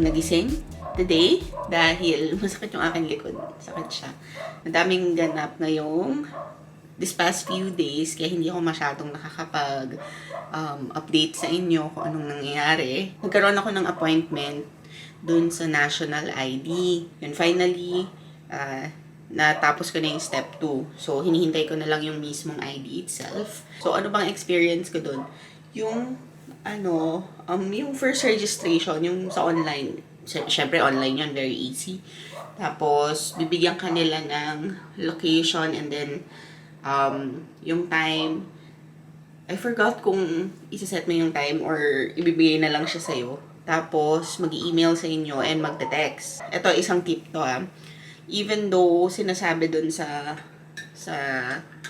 biglang nagising today dahil masakit yung aking likod. Sakit siya. Madaming ganap ngayong this past few days kaya hindi ako masyadong nakakapag update sa inyo kung anong nangyayari. Nagkaroon ako ng appointment dun sa National ID. Yun, finally, natapos ko na yung step 2. So, hinihintay ko na lang yung mismong ID itself. So, ano bang experience ko dun? Yung, yung first registration, yung sa online. Siyempre, online yun, very easy. Tapos, bibigyan ka nila ng location and then, yung time. I forgot kung isa-set mo yung time or ibibigay na lang siya sa'yo. Tapos, mag-email sa inyo and magte-text. Ito, isang tip to Even though sinasabi dun sa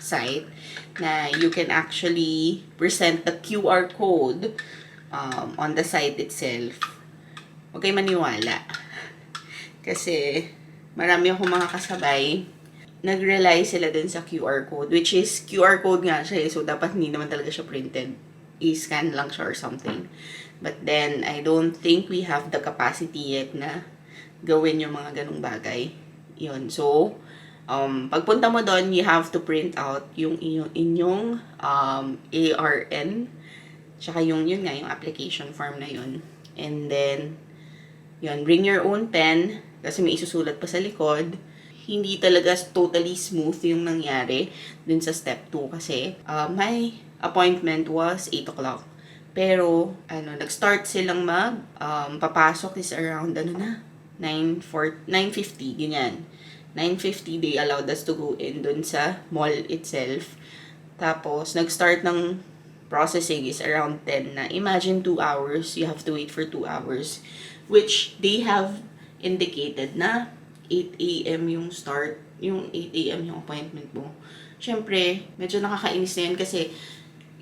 site na you can actually present the QR code on the site itself, huwag kayo maniwala. Kasi, marami akong mga kasabay, nag-rely sila dun sa QR code, which is, QR code nga siya so dapat hindi naman talaga siya printed. I-scan lang siya or something. But then, I don't think we have the capacity yet na gawin yung mga ganung bagay. Yun. So, pagpunta mo doon, you have to print out yung inyong ARN, tsaka yun nga, yung application form na yun. And then, yun, bring your own pen, kasi may isusulat pa sa likod. Hindi talaga totally smooth yung nangyari dun sa step 2 kasi my appointment was 8 o'clock. Pero, nag-start silang papasok is around, 9:50, ganyan. 9:50, they allowed us to go in dun sa mall itself. Tapos, nag-start ng processing is around 10 na. Imagine 2 hours, you have to wait for 2 hours. Which, they have indicated na 8 a.m. yung start, yung 8 a.m. yung appointment mo. Siyempre, medyo nakakainis na yun kasi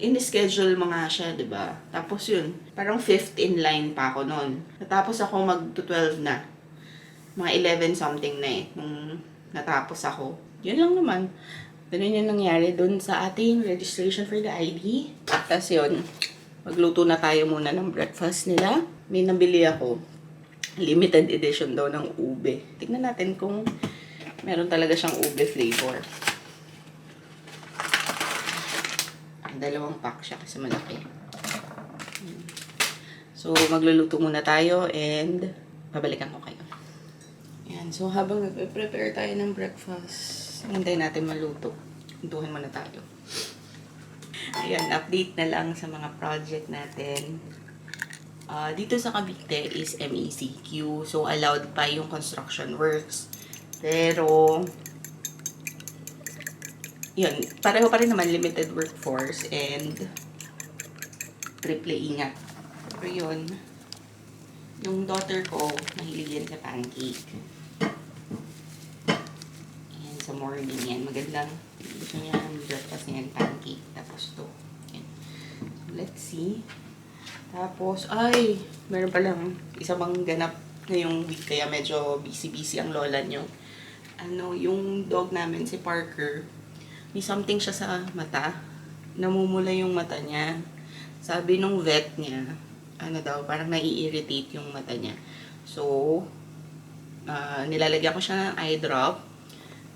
in-schedule mo nga siya, diba? Tapos yun, parang 5th in line pa ako noon. Natapos ako mag-12 na. Mga 11 something na nung natapos ako. Yun lang naman. Ganun yung nangyari dun sa ating registration for the ID. Tapos yun, magluto na tayo muna ng breakfast nila. May nabili ako. Limited edition daw ng ube. Tignan natin kung meron talaga siyang ube flavor. Dalawang pack siya kasi malaki. So, magluluto muna tayo and babalikan ko kayo. Ayan. So, habang nag-prepare tayo ng breakfast, hintayin natin maluto. Hintuhin muna tayo. Ayan, update na lang sa mga project natin. Dito sa Cavite is MECQ. So, allowed pa yung construction works. Pero, yun, pareho pa rin naman limited workforce and triple ingat. Pero yun, yung daughter ko, mahilig yan sa pancake. Ayan, sa morning yan. Magandang, gusto niya ang breakfast niyan, pancake. Tapos to. Ayan. So, let's see. Tapos, ay, meron palang isa bang ganap ngayong week, kaya medyo busy-busy ang lola nyo. Yung dog namin, si Parker, may something siya sa mata. Namumula yung mata niya. Sabi nung vet niya, parang nai-irritate yung mata niya. So, nilalagyan ko siya ng eye drop.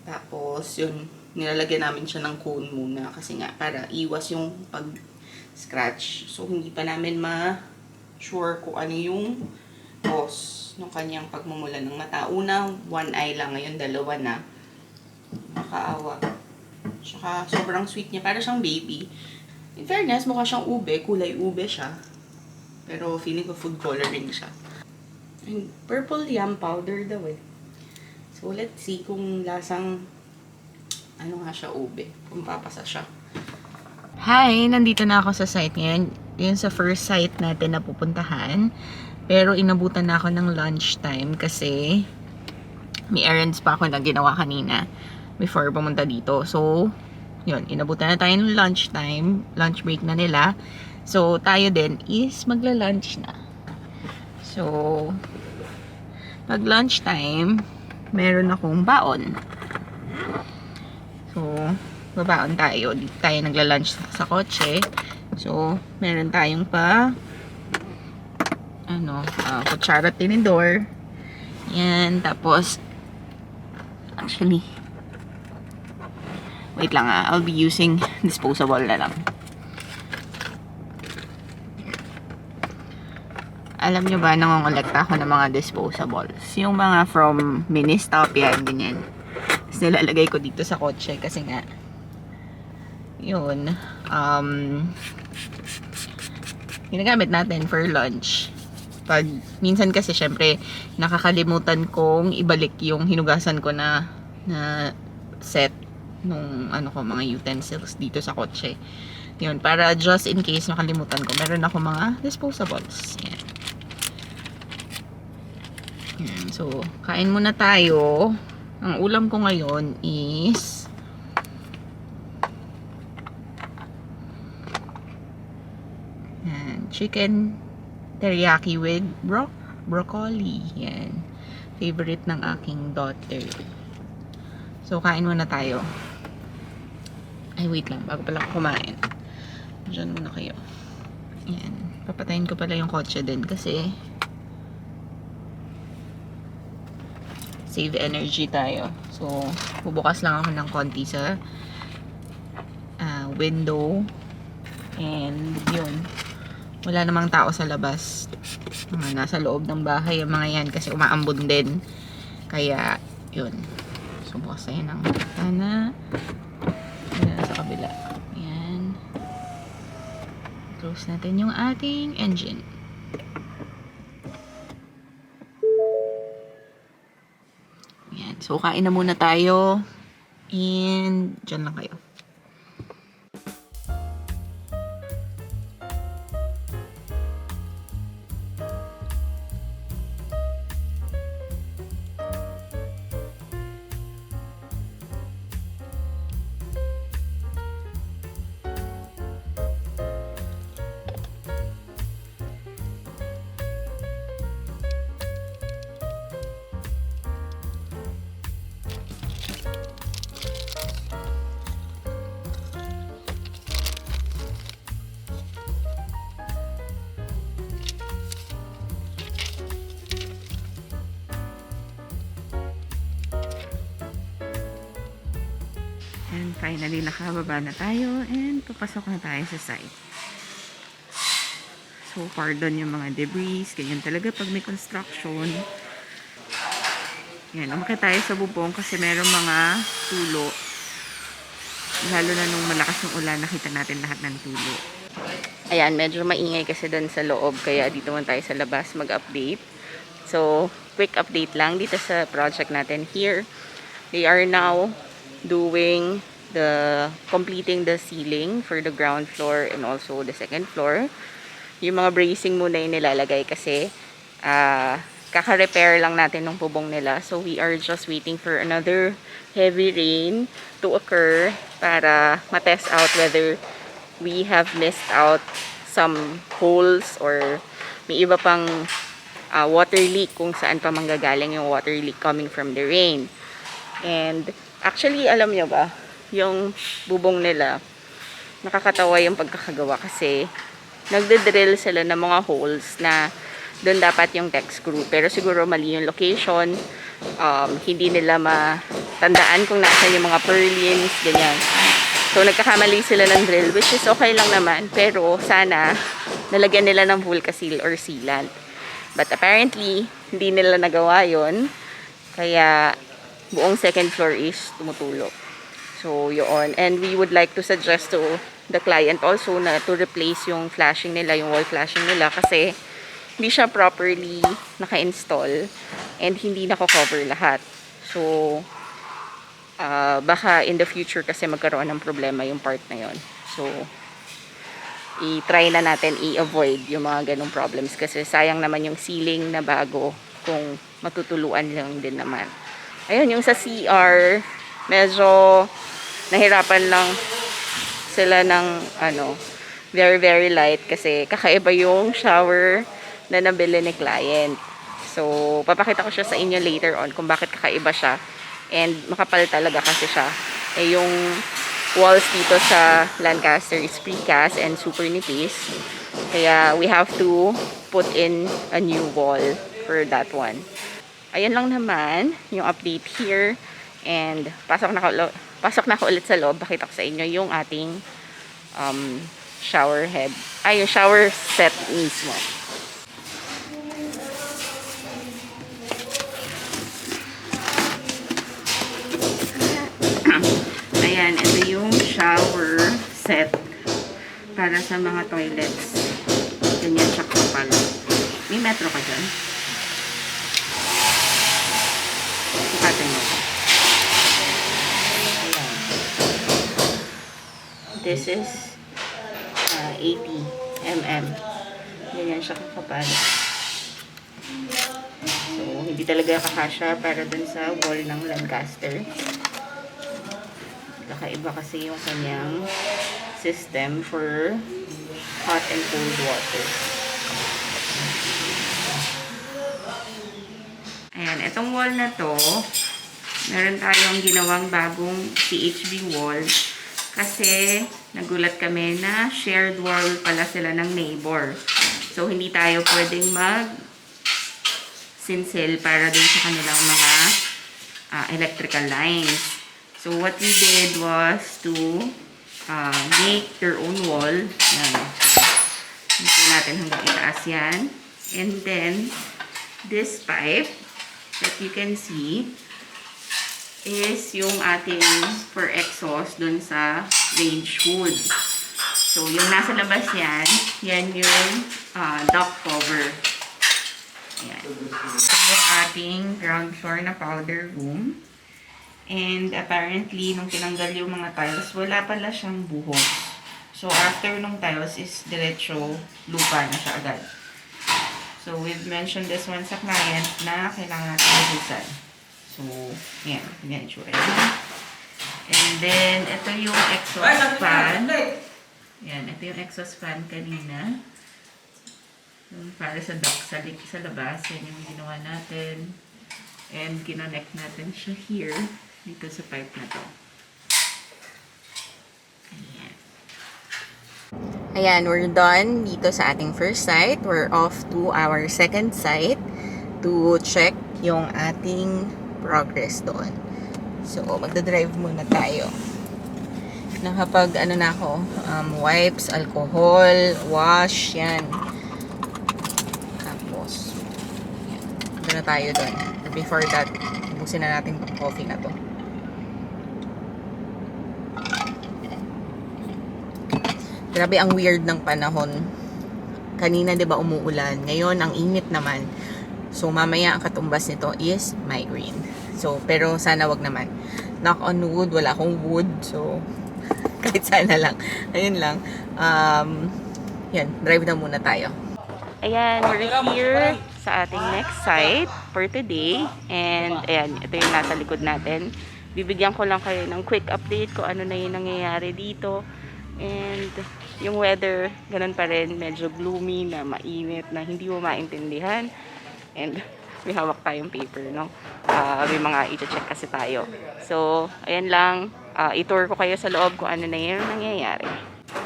Tapos, yun, nilalagyan namin siya ng cone muna. Kasi nga, para iwas yung scratch. So, hindi pa namin ma-sure kung ano yung cause ng kanyang pagmumula ng mata. Una, one eye lang. Ngayon, dalawa na. Nakaawa. Tsaka, sobrang sweet niya. Para siyang baby. In fairness, mukha siyang ube. Kulay ube siya. Pero, feeling ko food coloring siya. And purple yam powder daw eh. So, let's see kung lasang siya ube. Kung papasa siya. Hi! Nandito na ako sa site ngayon. Yun sa first site natin na pupuntahan. Pero inabutan na ako ng lunchtime kasi may errands pa ako na ginawa kanina before pumunta dito. So, yun. Inabutan na tayo ng lunchtime. Lunch break na nila. So, tayo din is magla-lunch na. So, pag lunchtime, meron akong baon. So, babaon tayo. Dito tayo nagla-lunch sa kotse. So, meron tayong kutsara at tinidor. Yan, tapos actually wait lang I'll be using disposable na lang. Alam nyo ba, nangongolekta ako ng mga disposables. Yung mga from Ministop, yan, ganyan. Tapos nilalagay ko dito sa kotse kasi nga, yun, ginagamit natin for lunch. Pag, minsan kasi, syempre, nakakalimutan kong ibalik yung hinugasan ko na set nung, mga utensils dito sa kotse. Yun, para just in case makalimutan ko, meron ako mga disposables. Yan. So, kain muna tayo. Ang ulam ko ngayon is chicken teriyaki with broccoli. Yan. Favorite ng aking daughter. So, kain muna tayo. Ay, wait lang. Bago pala ako kumain. Diyan muna kayo. Yan. Papatayin ko pala yung kotse din kasi save energy tayo. So, bubukas lang ako ng konti sa window. And, yun. Wala namang tao sa labas. Nasa loob ng bahay yung mga yan kasi umaambon din. Kaya, yun. So, bukas tayo ng bintana. Yan sa kabila. Yan. Close natin yung ating engine. Yan. So, kain na muna tayo. And, dyan lang kayo. And finally, nakababa na tayo and papasok na tayo sa site. So, pardon yung mga debris. Ganyan talaga pag may construction. Yan, umakit tayo sa bubong kasi meron mga tulo. Lalo na nung malakas yung ulan, nakita natin lahat ng tulo. Ayan, medyo maingay kasi doon sa loob. Kaya dito man tayo sa labas mag-update. So, quick update lang dito sa project natin here. They are now completing the ceiling for the ground floor and also the second floor. Yung mga bracing muna yung nilalagay kasi kaka-repair lang natin ng bubong nila. So we are just waiting for another heavy rain to occur para matest out whether we have missed out some holes or may iba pang water leak kung saan pa manggagaling yung water leak coming from the rain. And actually, alam nyo ba, yung bubong nila, nakakatawa yung pagkakagawa kasi nagde-drill sila ng mga holes na doon dapat yung tech screw. Pero siguro mali yung location, hindi nila matandaan kung nasan yung mga purlins, ganyan. So, nagkakamali sila ng drill, which is okay lang naman. Pero, sana, nalagyan nila ng Vulcasil or sealant. But apparently, hindi nila nagawa yon. Kaya, buong second floor is tumutulo. So, yun. And we would like to suggest to the client also na to replace yung flashing nila, yung wall flashing nila kasi hindi siya properly naka-install and hindi nako-cover lahat. So, baka in the future kasi magkaroon ng problema yung part na yon. So, i-try na natin i-avoid yung mga ganong problems kasi sayang naman yung ceiling na bago kung matutuluan lang din naman. Ayun, yung sa CR, medyo nahirapan lang sila ng very very light kasi kakaiba yung shower na nabili ni client. So, papakita ko siya sa inyo later on kung bakit kakaiba siya. And makapal talaga kasi siya. Eh, yung walls dito sa Lancaster is precast and super nipis. Kaya we have to put in a new wall for that one. Ayan lang naman yung update here. And pasok na ako ulit sa loob. Pakita ko sa inyo yung ating shower head. Ay, yung shower set mismo. Ayan, ito yung shower set para sa mga toilets. Ganyan siya kapal. May metro ka dyan? Sukatan mo. Ayan. This is 80 mm. Ganyan siya kapal. So, hindi talaga kakasya para dun sa wall ng Lancaster. Kakaiba kasi yung kanyang system for hot and cold water. Ayan, itong wall na to, meron tayong ginawang bagong CHB wall kasi nagulat kami na shared wall pala sila ng neighbor. So, hindi tayo pwedeng mag-sinsel para dun sa kanilang mga electrical lines. So, what we did was to make their own wall. Yan. Hindi natin hanggang itaas yan. And then, this pipe that you can see is yung ating for exhaust dun sa range hood. So, yung nasa labas yan yung duct cover. Ayan. So, yung ating ground floor na powder room. And apparently, nung tinanggal yung mga tiles, wala pala siyang buhos. So, after nung tiles is diretso lupa na siya agad. So, we've mentioned this one sa client na kailangan natin mabuhusan. So, yan. Yan yung tsura. And then, ito yung exhaust fan. Yan. Ito yung exhaust fan kanina. Para sa duct sa labas. Yan yung ginawa natin. And, kinonect natin siya here. Dito sa pipe na to. Ayan. Ayan, we're done dito sa ating first site. We're off to our second site to check yung ating progress doon. So, magdadrive muna tayo. Nakapag, na ako, wipes, alcohol, wash, yan. Tapos, yan. Doon na tayo doon. Before that, ubusin na natin itong coffee na to. Grabe ang weird ng panahon. Kanina 'di ba umuulan, ngayon ang init naman. So mamaya ang katumbas nito is migraine. So pero sana wag naman. Knock on wood, wala akong wood. So kahit sana lang. Ayun lang. Yan, drive na muna tayo. Ayan, we're here sa ating next site for today. And ayan, ito yung nasa likod natin. Bibigyan ko lang kayo ng quick update kung ano na yung nangyayari dito. And yung weather, ganun pa rin, medyo gloomy na mainit na hindi mo maintindihan. And may hawak tayong paper, no? May mga i-check kasi tayo. So, ayan lang. I-tour ko kayo sa loob kung ano na yung nangyayari.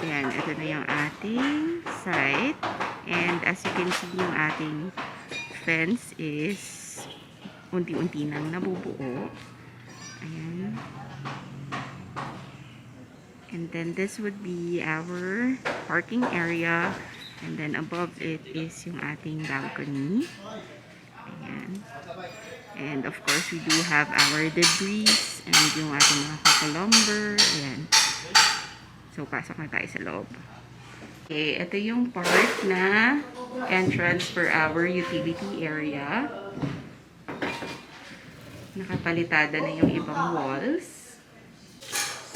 Ayan, ito na yung ating site. And as you can see, yung ating fence is unti-unti nang nabubuo. Ayan. And then this would be our parking area. And then above it is yung ating balcony. Ayan. And of course, we do have our debris and yung ating mga lumber. Ayan. So, pasok na tayo sa loob. Okay, ito yung part na entrance for our utility area. Nakapalitada na yung ibang walls.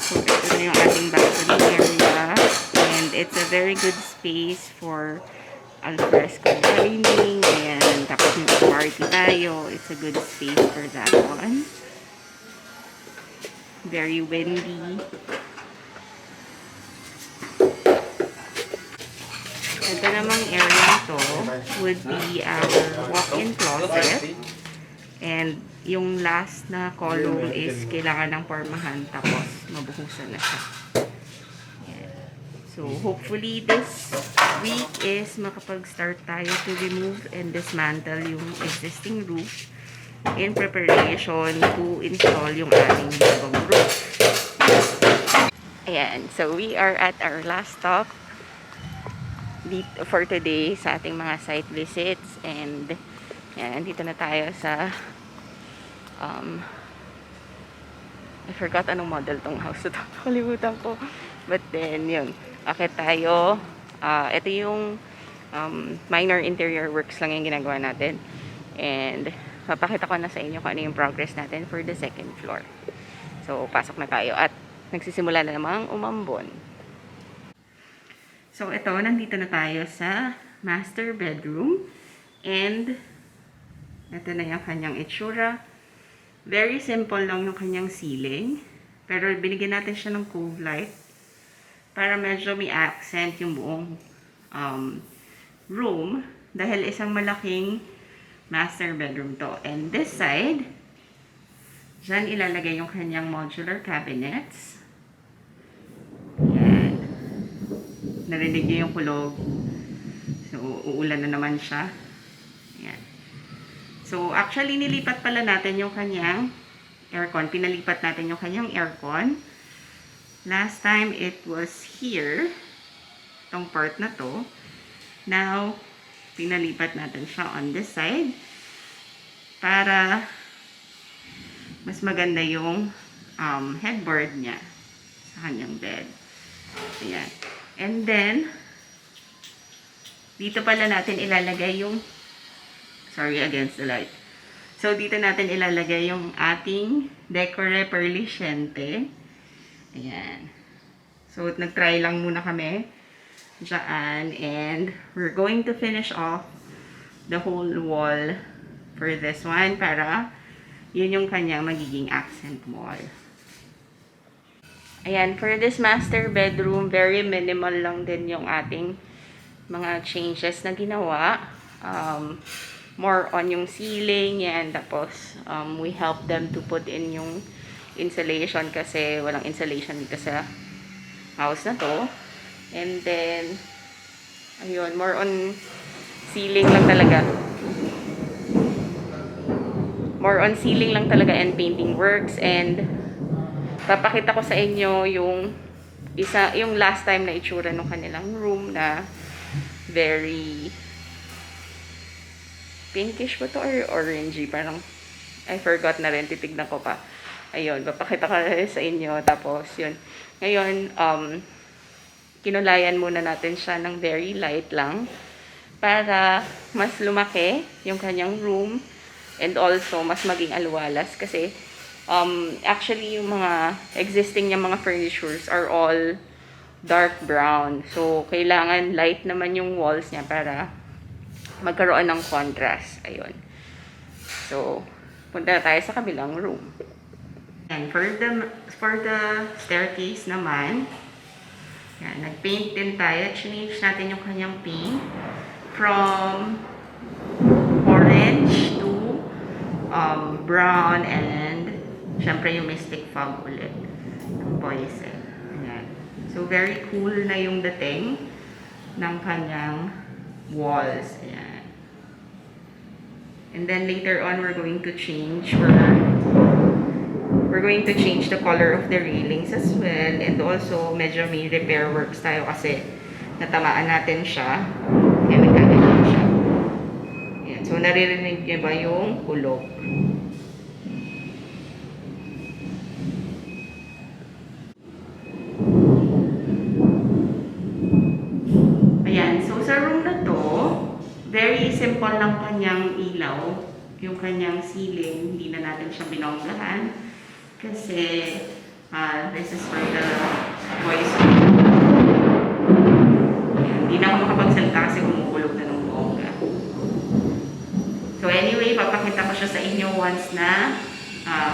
So, ito na yung ating balcony area. And it's a very good space for alfresco dining. Ayan. Tapos yung party tayo. It's a good space for that one. Very windy. Ito namang area to would be our walk-in closet. And yung last na column is kailangan ng pormahan tapos mabuhusan na siya. Ayan. So, hopefully this week is makapag-start tayo to remove and dismantle yung existing roof in preparation to install yung ating bagong roof. Ayan. So, we are at our last stop for today sa ating mga site visits. And, ayan, nandito na tayo sa I forgot anong model tong house ito. Nakalimutan ko. But then, yun. Akit tayo. Ito yung minor interior works lang yung ginagawa natin. And, papakita ko na sa inyo kung ano yung progress natin for the second floor. So, pasok na tayo. At, nagsisimula na namang umambon. So, ito. Nandito na tayo sa master bedroom. And, ito na yung kanyang itsura. Very simple lang yung kanyang ceiling. Pero binigyan natin siya ng cove light para medyo may accent yung buong room. Dahil isang malaking master bedroom to. And this side, dyan ilalagay yung kanyang modular cabinets. Yan. Narinig niyo yung kulog. So, uulan na naman siya. Yan. So, actually, nilipat pala natin yung kanyang aircon. Pinalipat natin yung kanyang aircon. Last time, it was here. Itong part na to. Now, pinalipat natin siya on this side. Para mas maganda yung headboard niya sa kanyang bed. Ayan. And then, dito pala natin ilalagay yung sorry, against the light. So, dito natin ilalagay yung ating Decore Perliciente. Ayan. So, nag-try lang muna kami dyan. And, we're going to finish off the whole wall for this one para yun yung kanyang magiging accent wall. Ayan, for this master bedroom, very minimal lang din yung ating mga changes na ginawa. More on yung ceiling, yan. Tapos, we help them to put in yung insulation kasi walang insulation dito sa house na to. And then, ayun, more on ceiling lang talaga. More on ceiling lang talaga and painting works. And, papakita ko sa inyo yung yung last time na itsura ng kanilang room na very pinkish ba to or orangey? Parang, I forgot na rin. Titignan ko pa. Ayun, papakita ko na rin sa inyo. Tapos, yun. Ngayon, kinulayan muna natin siya ng very light lang para mas lumaki yung kanyang room and also mas maging aluwalas kasi actually yung mga existing niya mga furnitures are all dark brown. So, kailangan light naman yung walls niya para magkaroon ng contrast. Ayun. So, punta na tayo sa kabilang room. And for the staircase naman, yan, nag-paint din tayo. Change natin yung kanyang paint from orange to brown and syempre yung Mystic Fog ulit ng Boyce. Ayan. So, very cool na yung dating ng kanyang walls. Ayan. And then later on, we're going to change the color of the railings as well. And also, medyo may repair works tayo kasi natamaan natin siya. Kaya may kagano siya. Ayan. So, naririnig niyo ba yung kulog? Ayan. So, sa room na to, very simple lang kanyang ilaw. Yung kanyang ceiling, hindi na natin siya binonggahan. Kasi, this is for the voice. Hindi na ako makapagsalita kasi kumukulog na ng bongga. So anyway, papakita ko siya sa inyo once na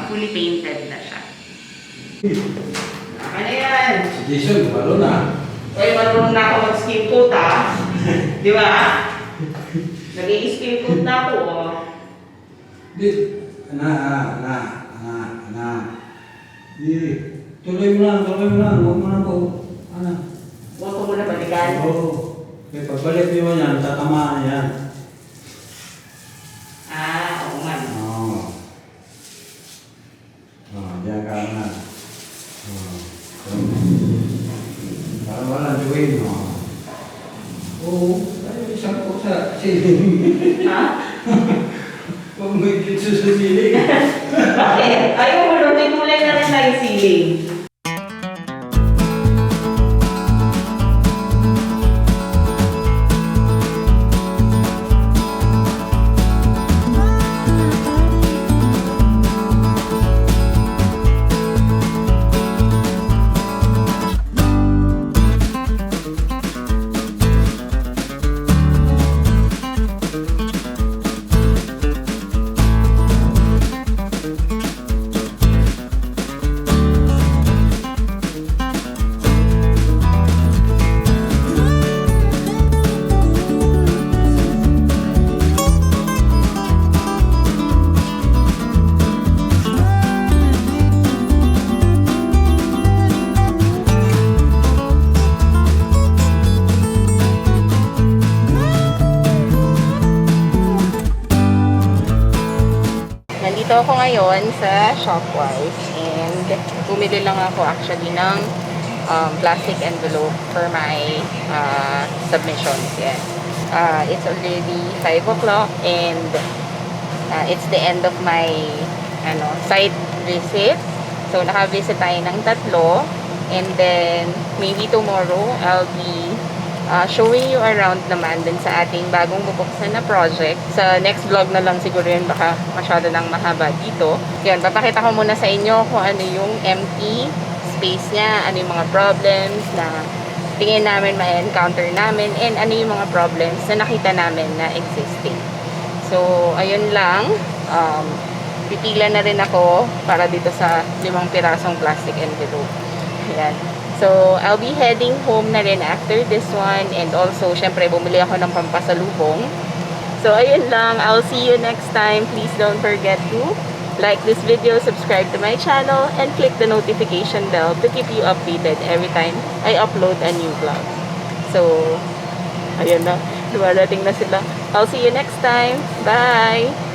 fully painted na siya. Ano yan? Si Jason, marunong na. Uy, marunong na ako mag-skin coat ha. Di ba? Nag-i-skin coat na ako oh. Di, Di, tuloy mo lang, huwag mo lang po. Huwag ko muna balikan. Oo. Okay, pagbalik mo yan, tatamaan yan. Oo nga. Oo. Diyan ka na. Para walang duwin. Oo. Tayo isang ko sa siling. Ha? Huwag mo ikitso sa siling. Bakit? Ayaw mo nun, may kulay na rin tayo siling. Nandito ako ngayon sa Shopwise and bumili lang ako actually ng plastic envelope for my submissions. Yes. It's already 5 o'clock and it's the end of my site visit. So naka-visit tayo ng 3 and then maybe tomorrow I'll be showing you around naman din sa ating bagong bubuksan na project. Sa next vlog na lang siguro yun, baka masyado nang mahaba dito. Yun, papakita ko muna sa inyo kung ano yung empty space niya, ano yung mga problems na tingin namin ma-encounter namin, and ano yung mga problems na nakita namin na existing. So, ayun lang. Pipila na rin ako para dito sa 5 pirasong plastic envelope. Ayan. So, I'll be heading home na rin after this one. And also, syempre, bumili ako ng pampasalubong. So, ayun lang. I'll see you next time. Please don't forget to like this video, subscribe to my channel, and click the notification bell to keep you updated every time I upload a new vlog. So, ayun na. Dumadating na sila. I'll see you next time. Bye!